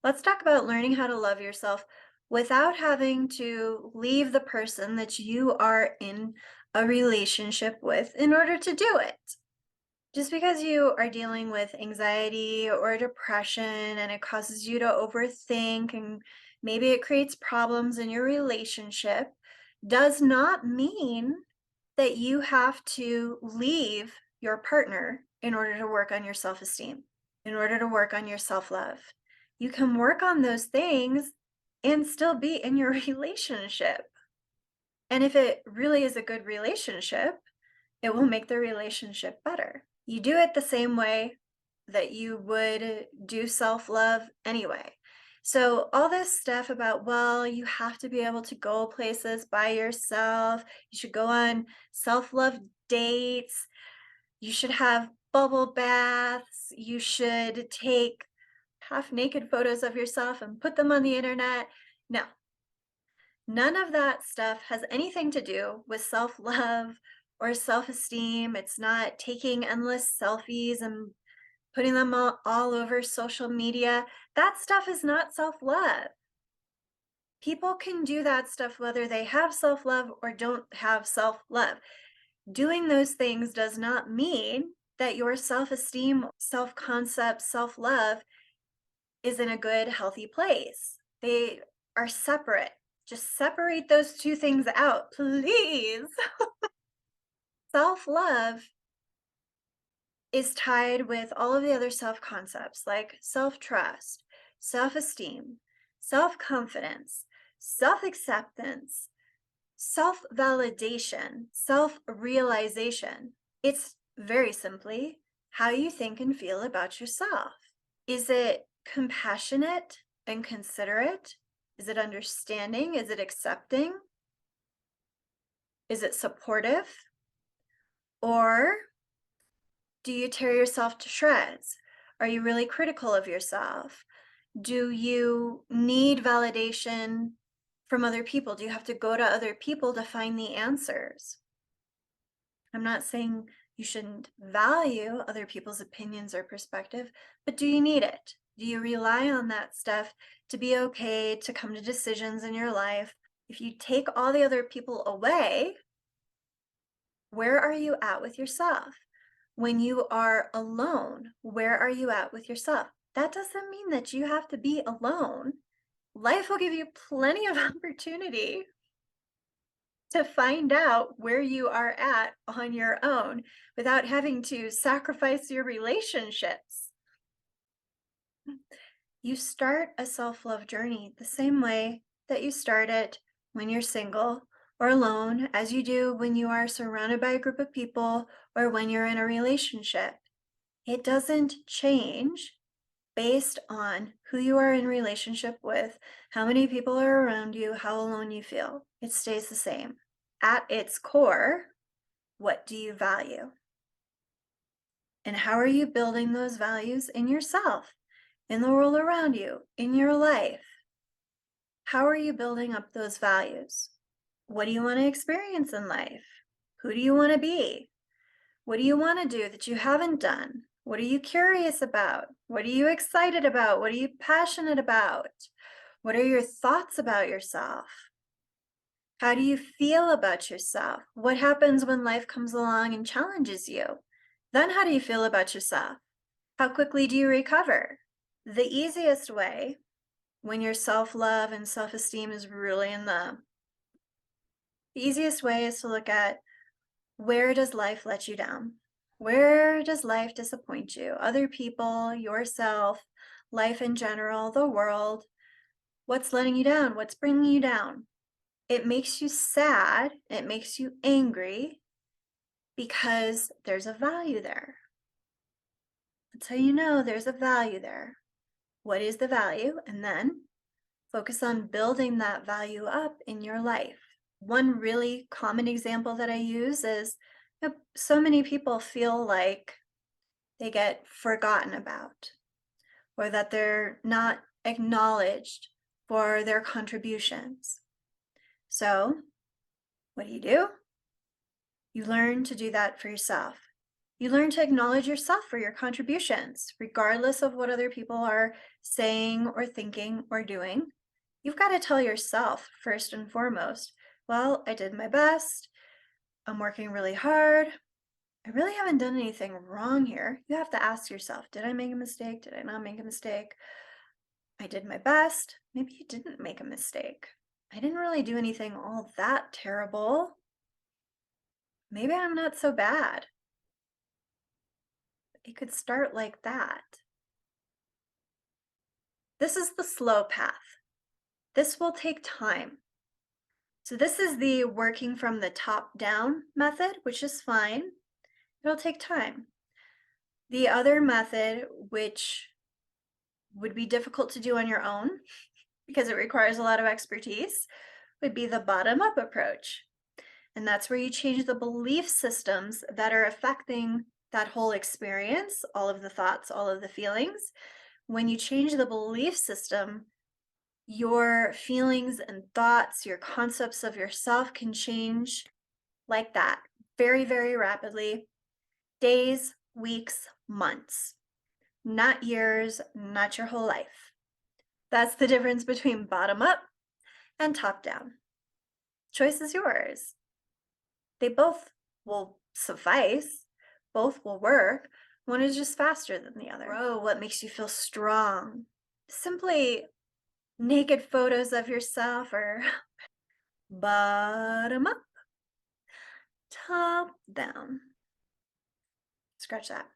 Let's talk about learning how to love yourself without having to leave the person that you are in a relationship with in order to do it. Just because you are dealing with anxiety or depression and it causes you to overthink and maybe it creates problems in your relationship does not mean that you have to leave your partner in order to work on your self-esteem, in order to work on your self-love. You can work on those things and still be in your relationship. And if it really is a good relationship, it will make the relationship better. You do it the same way that you would do self-love anyway. So all this stuff about, well, you have to be able to go places by yourself. You should go on self-love dates. You should have bubble baths. You should take half naked photos of yourself and put them on the internet. No, none of that stuff has anything to do with self-love or self-esteem. It's not taking endless selfies and putting them all over social media. That stuff is not self-love. People can do that stuff whether they have self-love or don't have self-love. Doing those things does not mean that your self-esteem, self-concept, self-love is in a good, healthy place. They are separate. Just separate those two things out, please. Self-love is tied with all of the other self-concepts like self-trust, self-esteem, self-confidence, self-acceptance, self-validation, self-realization. It's very simply how you think and feel about yourself. Is it compassionate and considerate? Is it understanding? Is it accepting? Is it supportive? Or do you tear yourself to shreds? Are you really critical of yourself? Do you need validation from other people? Do you have to go to other people to find the answers? I'm not saying you shouldn't value other people's opinions or perspective, but do you need it? Do you rely on that stuff to be okay, to come to decisions in your life? If you take all the other people away, where are you at with yourself? When you are alone, where are you at with yourself? That doesn't mean that you have to be alone. Life will give you plenty of opportunity to find out where you are at on your own without having to sacrifice your relationships. You start a self-love journey the same way that you start it when you're single or alone, as you do when you are surrounded by a group of people or when you're in a relationship. It doesn't change based on who you are in relationship with, how many people are around you, how alone you feel. It stays the same. At its core, what do you value? And how are you building those values in yourself, in the world around you, in your life? How are you building up those values? What do you want to experience in life? Who do you want to be? What do you want to do that you haven't done? What are you curious about? What are you excited about? What are you passionate about? What are your thoughts about yourself? How do you feel about yourself? What happens when life comes along and challenges you? Then how do you feel about yourself? How quickly do you recover? The easiest way when your self-love and self-esteem is really in the easiest way is to look at, where does life let you down? Where does life disappoint you? Other people, yourself, life in general, the world. What's letting you down? What's bringing you down? It makes you sad. It makes you angry because there's a value there. That's how you know there's a value there. What is the value? And then focus on building that value up in your life. One really common example that I use is, so many people feel like they get forgotten about or that they're not acknowledged for their contributions. So what do? You learn to do that for yourself. You learn to acknowledge yourself for your contributions, regardless of what other people are saying or thinking or doing. You've got to tell yourself, first and foremost, well, I did my best. I'm working really hard. I really haven't done anything wrong here. You have to ask yourself, did I make a mistake? Did I not make a mistake? I did my best. Maybe you didn't make a mistake. I didn't really do anything all that terrible. Maybe I'm not so bad. It could start like that. This is the slow path. This will take time. So this is the working from the top down method, which is fine. It'll take time. The other method, which would be difficult to do on your own because it requires a lot of expertise, would be the bottom up approach. And that's where you change the belief systems that are affecting that whole experience, all of the thoughts, all of the feelings. When you change the belief system, your feelings and thoughts, your concepts of yourself can change like that very, very rapidly. Days, weeks, months, not years, not your whole life. That's the difference between bottom up and top down. Choice is yours. They both will suffice, both will work. One is just faster than the other. Grow what makes you feel strong. Simply naked photos of yourself or bottom up, top down. Scratch that.